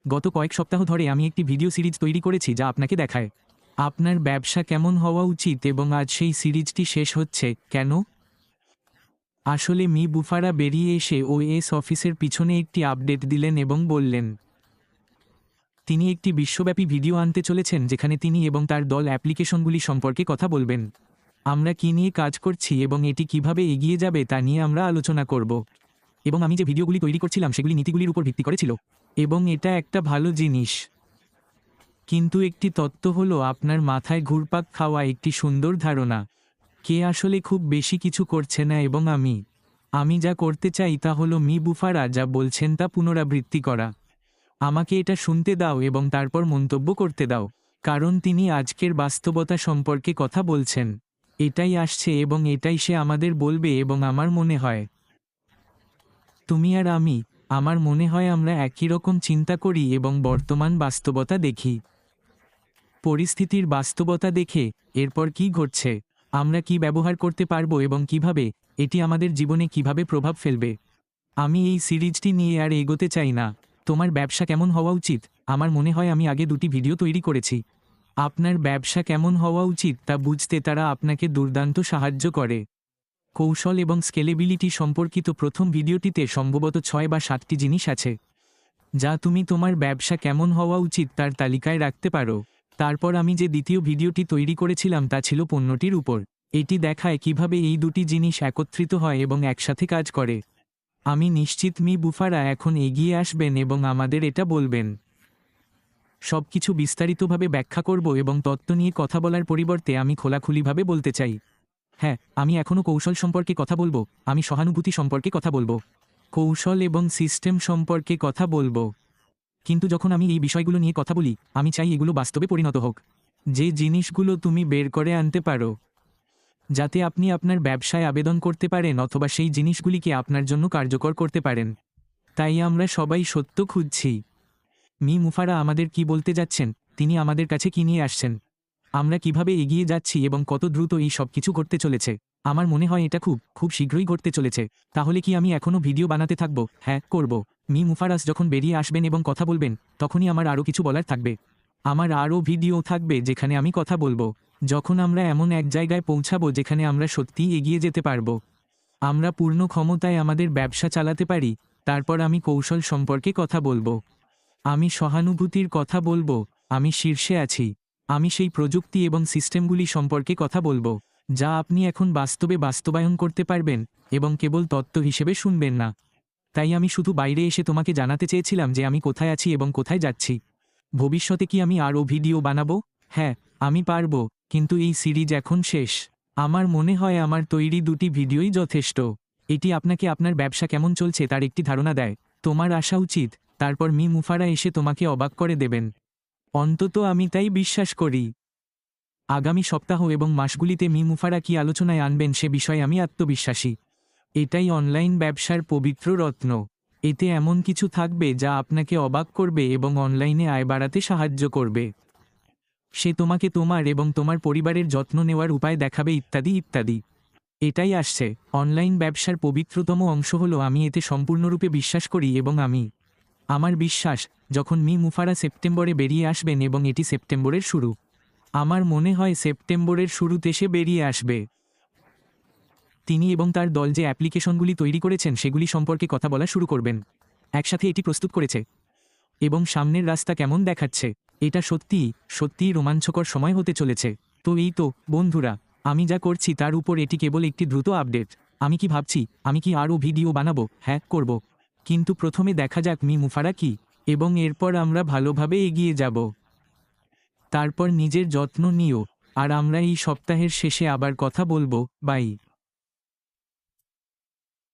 গত কয়েক সপ্তাহ ধরে আমি একটি ভিডিও সিরিজ তৈরি করেছি যা আপনাকে দেখায় আপনার ব্যবসা কেমন হওয়া উচিত, এবং আজ সেই সিরিজটি শেষ হচ্ছে। কেন? আসলে মি বুফারা বেরিয়ে এসে ওএস অফিসের পিছনে একটি আপডেট দিলেন এবং বললেন তিনি একটি বিশ্বব্যাপী ভিডিও আনতে চলেছেন যেখানে তিনি এবং তার দল অ্যাপ্লিকেশনগুলি সম্পর্কে কথা বলবেন। আমরা কী নিয়ে কাজ করছি এবং এটি কিভাবে এগিয়ে যাবে তা নিয়ে আমরা আলোচনা করব। এবং আমি যে ভিডিওগুলি তৈরি করছিলাম সেগুলি নীতিগুলির উপর ভিত্তি করেছিল, এবং এটা একটা ভালো জিনিস। কিন্তু একটি তত্ত্ব হলো আপনার মাথায় ঘুরপাক খাওয়া একটি সুন্দর ধারণা। কে আসলে খুব বেশি কিছু করছে না, এবং আমি যা করতে চাই তা হলো মি বুফারা যা বলছেন তা পুনরাবৃত্তি করা। আমাকে এটা শুনতে দাও এবং তারপর মন্তব্য করতে দাও, কারণ তিনি আজকের বাস্তবতা সম্পর্কে কথা বলছেন। এটাই আসছে এবং এটাই সে আমাদের বলবে, এবং আমার মনে হয় তুমি আর আমার মনে হয় আমরা একই রকম চিন্তা করি এবং বর্তমান বাস্তবতা দেখি। পরিস্থিতির বাস্তবতা দেখে এরপর কি ঘটছে, আমরা কি ব্যবহার করতে পারবো এবং কিভাবে এটি আমাদের জীবনে কিভাবে প্রভাব ফেলবে। আমি এই সিরিজটি নিয়ে আর এগোতে চাই না। তোমার ব্যবসা কেমন হওয়া উচিত? আমার মনে হয় আমি আগে 2টি ভিডিও তৈরি করেছি। আপনার ব্যবসা কেমন হওয়া উচিত তা বুঝতে তারা আপনাকে দুর্দান্ত সাহায্য করে। কৌশল এবং স্কেলেবিলিটি সম্পর্কিত প্রথম ভিডিওটিতে সম্ভবত 6 বা 7টি জিনিস আছে যা তুমি তোমার ব্যবসা কেমন হওয়া উচিত তার তালিকায় রাখতে পারো। তারপর আমি যে দ্বিতীয় ভিডিওটি তৈরি করেছিলাম তা ছিল পণ্যটির উপর। এটি দেখায় কিভাবে এই দুটি জিনিস একত্রিত হয় এবং একসাথে কাজ করে। আমি নিশ্চিত মি বুফারা এখন এগিয়ে আসবেন এবং আমাদের এটা বলবেন। সবকিছু বিস্তারিতভাবে ব্যাখ্যা করব এবং তত্ত্ব নিয়ে কথা বলার পরিবর্তে আমি খোলাখুলিভাবে বলতে চাই। হ্যাঁ, আমি এখনও কৌশল সম্পর্কে কথা বলবো, আমি সহানুভূতি সম্পর্কে কথা বলবো, কৌশল এবং সিস্টেম সম্পর্কে কথা বলবো। কিন্তু যখন আমি এই বিষয়গুলো নিয়ে কথা বলি, আমি চাই এগুলো বাস্তবে পরিণত হোক। যে জিনিসগুলো তুমি বের করে আনতে পারো যাতে আপনি আপনার ব্যবসায় আবেদন করতে পারেন অথবা সেই জিনিসগুলিকে আপনার জন্য কার্যকর করতে পারেন। তাই আমরা সবাই সত্য খুঁজছি। মি মুফারা আমাদের কি বলতে যাচ্ছেন, তিনি আমাদের কাছে কি নিয়ে আসছেন, আমরা কিভাবে এগিয়ে যাচ্ছি এবং কত দ্রুত এই সব কিছু ঘটতে চলেছে। আমার মনে হয় এটা খুব শীঘ্রই ঘটতে চলেছে। তাহলে কি আমি এখনও ভিডিও বানাতে থাকব? হ্যাঁ, করব। মি মুফারাস যখন বেরিয়ে আসবেন এবং কথা বলবেন তখনই আমার আরও কিছু বলার থাকবে। আমার আরও ভিডিও থাকবে যেখানে আমি কথা বলবো। যখন আমরা এমন এক জায়গায় পৌঁছাবো যেখানে আমরা সত্যিই এগিয়ে যেতে পারবো, আমরা পূর্ণ ক্ষমতায় আমাদের ব্যবসা চালাতে পারি, তারপর আমি কৌশল সম্পর্কে কথা বলবো, আমি সহানুভূতির কথা বলবো, আমি শীর্ষে আছি, আমি সেই প্রযুক্তি এবং সিস্টেমগুলি সম্পর্কে কথা বলবো যা আপনি এখন বাস্তবে বাস্তবায়ন করতে পারবেন এবং কেবল তত্ত্ব হিসেবে শুনবেন না। তাই আমি শুধু বাইরে এসে তোমাকে জানাতে চেয়েছিলাম যে আমি কোথায় আছি এবং কোথায় যাচ্ছি। ভবিষ্যতে কি আমি আরও ভিডিও বানাবো? হ্যাঁ, আমি পারবো, কিন্তু এই সিরিজ এখন শেষ। আমার মনে হয় আমার তৈরি 2টি ভিডিওই যথেষ্ট। এটি আপনাকে আপনার ব্যবসা কেমন চলছে তার একটি ধারণা দেয়। তোমার আসা উচিত, তারপর মি মুফারা এসে তোমাকে অবাক করে দেবেন। অন্তত আমি তাই বিশ্বাস করি। আগামী সপ্তাহ এবং মাসগুলিতে মি মুফারা কি আলোচনায় আনবেন সে বিষয়ে আমি আত্মবিশ্বাসী। এটাই অনলাইন ব্যবসার পবিত্র রত্ন। এতে এমন কিছু থাকবে যা আপনাকে অবাক করবে এবং অনলাইনে আয় বাড়াতে সাহায্য করবে। সে তোমাকে তোমার এবং তোমার পরিবারের যত্ন নেওয়ার উপায় দেখাবে, ইত্যাদি ইত্যাদি। এটাই আসছে। অনলাইন ব্যবসার পবিত্রতম অংশ হলো আমি এতে সম্পূর্ণরূপে বিশ্বাস করি, এবং আমার বিশ্বাস যখন মি মুফারা সেপ্টেম্বরে বেরিয়ে আসবেন, এবং এটি সেপ্টেম্বরের শুরু, আমার মনে হয় সেপ্টেম্বরের শুরুতে সে বেরিয়ে আসবে। তিনি এবং তার দল যে অ্যাপ্লিকেশনগুলি তৈরি করেছেন সেগুলি সম্পর্কে কথা বলা শুরু করবেন। একসাথে এটি প্রস্তুত করেছে এবং সামনের রাস্তা কেমন দেখাচ্ছে। এটা সত্যিই রোমাঞ্চকর সময় হতে চলেছে। তো এই তো বন্ধুরা, আমি যা করছি তার উপর এটি কেবল একটি দ্রুত আপডেট। আমি কি ভাবছি, আমি কি আরও ভিডিও বানাবো? হ্যাঁ, করব। কিন্তু প্রথমে দেখা যাক মি মুফারা কি, এবং এরপর আমরা ভালোভাবে এগিয়ে যাব। তারপর নিজের যত্ন নিও, আর আমরা এই সপ্তাহের শেষে আবার কথা বলবো। বাই।